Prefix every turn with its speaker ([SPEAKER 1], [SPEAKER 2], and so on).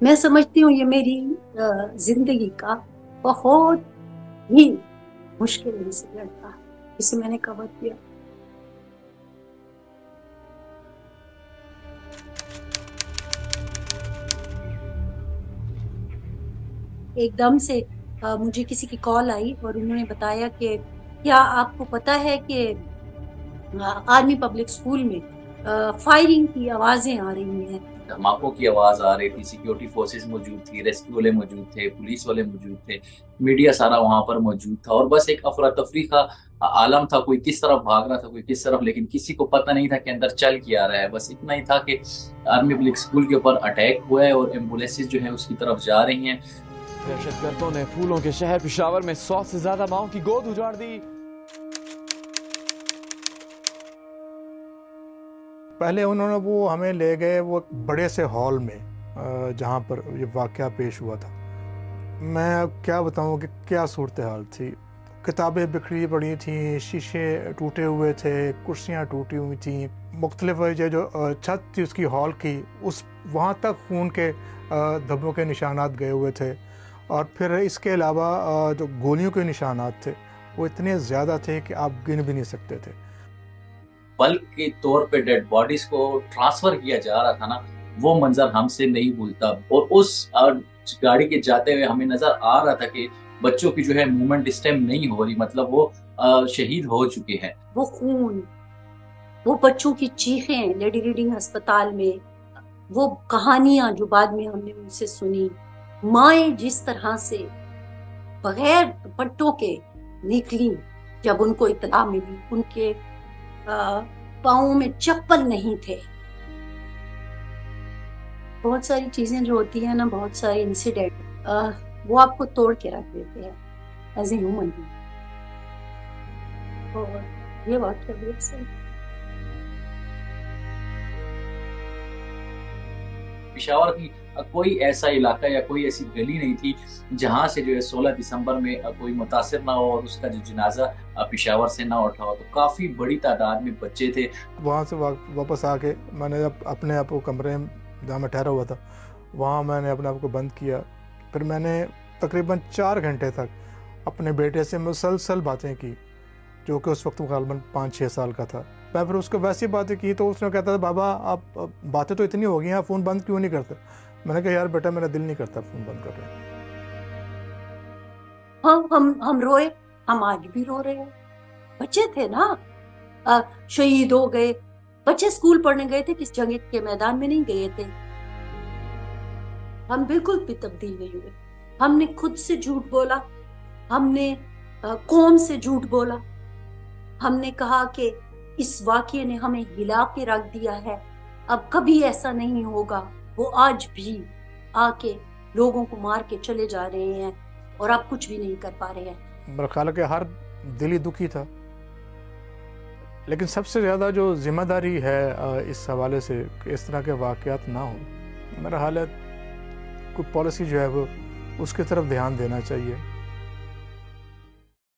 [SPEAKER 1] मैं समझती हूँ ये मेरी जिंदगी का बहुत ही मुश्किल इंसिडेंट था जिसे मैंने कवर किया। एकदम से मुझे किसी की कॉल आई और उन्होंने बताया कि क्या आपको पता है कि आर्मी पब्लिक स्कूल में फायरिंग की आवाजें आ रही हैं।
[SPEAKER 2] धमाकों की आवाज आ रही थी, सिक्योरिटी फोर्सेस मौजूद थी, रेस्क्यू वाले मौजूद थे, पुलिस वाले मौजूद थे, मीडिया सारा वहां पर मौजूद था और बस एक अफरा तफरी का आलम था। कोई किस तरफ भाग रहा था, कोई किस तरफ, लेकिन किसी को पता नहीं था कि अंदर चल क्या रहा है। बस इतना ही था कि आर्मी पब्लिक स्कूल के ऊपर अटैक हुआ है और एम्बुलेंसेज जो है उसकी तरफ जा रही हैं।
[SPEAKER 3] दहशतगर्दों ने फूलों के शहर पेशावर में 100 से ज्यादा माओं की गोद उजाड़ दी।
[SPEAKER 4] पहले उन्होंने वो हमें ले गए वो बड़े से हॉल में जहाँ पर ये वाक़या पेश हुआ था। मैं क्या बताऊँ कि क्या सूरत हाल थी। किताबें बिखरी पड़ी थीं, शीशे टूटे हुए थे, कुर्सियाँ टूटी हुई थीं, मुख्तलिफ जो छत थी उसकी हॉल की, उस वहाँ तक खून के धब्बों के निशानात गए हुए थे। और फिर इसके अलावा जो गोलियों के निशानात थे वो इतने ज़्यादा थे कि आप गिन भी नहीं सकते थे।
[SPEAKER 2] बल्क के तौर पे डेड बॉडीज को ट्रांसफर किया जा रहा था ना, वो मंजर हमसे नहीं भूलता। और उस गाड़ी के जाते हुए हमें नजर आ रहा था कि बच्चों की जो है मूवमेंट इस टाइम नहीं हो रही, मतलब वो शहीद हो चुके हैं।
[SPEAKER 1] वो खून, वो बच्चों की चीखें लेडी रीडिंग अस्पताल में, वो कहानियां जो बाद में हमने उनसे सुनी, माएँ जिस तरह से बगैर दुपट्टों के निकली जब उनको इत्तला मिली, उनके पाँव में चप्पल नहीं थे। बहुत सारी चीजें जो होती है ना, बहुत सारे इंसिडेंट वो आपको तोड़ के रख देते हैं एज ए ह्यूमन बीइंग। और ये वाकया भी अक्सर
[SPEAKER 2] पिशावर की कोई ऐसा इलाका या कोई ऐसी गली नहीं थी जहां से जो है 16 दिसंबर में कोई मुतासिर ना हो और उसका जो जनाजा पिशावर से ना उठा हो। तो काफी बड़ी तादाद में बच्चे थे।
[SPEAKER 4] वहाँ से वापस आके मैंने अपने आप को कमरे में जहाँ मैं ठहरा हुआ था वहाँ मैंने अपने आप को बंद किया। फिर मैंने तकरीबन 4 घंटे तक अपने बेटे से मुसलसल बातें की, जो कि उस वक्त गालबन 5-6 साल का था। मैं फिर उसको वैसी बातें की तो उसने कहता था, बाबा आप बातें तो इतनी हो गई हैं, आप फ़ोन बंद क्यों नहीं करते? मैंने कहा, यार बेटा मेरा दिल नहीं करता फ़ोन बंद कर रहे।
[SPEAKER 1] हाँ, हम रोए, हम आज भी रो रहे हैं। बच्चे थे ना, शहीद हो गए बच्चे, स्कूल पढ़ने गए थे, किस जंग के मैदान में नहीं गए थे। हम बिल्कुल भी तब्दील नहीं हुए। हमने खुद से झूठ बोला, हमने कौम से झूठ बोला, हमने कहा कि इस वाक़ये ने हमें हिला के रख दिया है, अब कभी ऐसा नहीं होगा। वो आज भी आके लोगों को मार के चले जा रहे हैं और आप कुछ भी नहीं कर पा रहे हैं।
[SPEAKER 4] मेरा ख्याल है कि हर दिल ही दुखी था, लेकिन सबसे ज़्यादा जो जिम्मेदारी है इस हवाले से कि इस तरह के वाक़यात ना हो, मेरा हाल है कोई पॉलिसी जो है वो उसकी तरफ ध्यान देना चाहिए।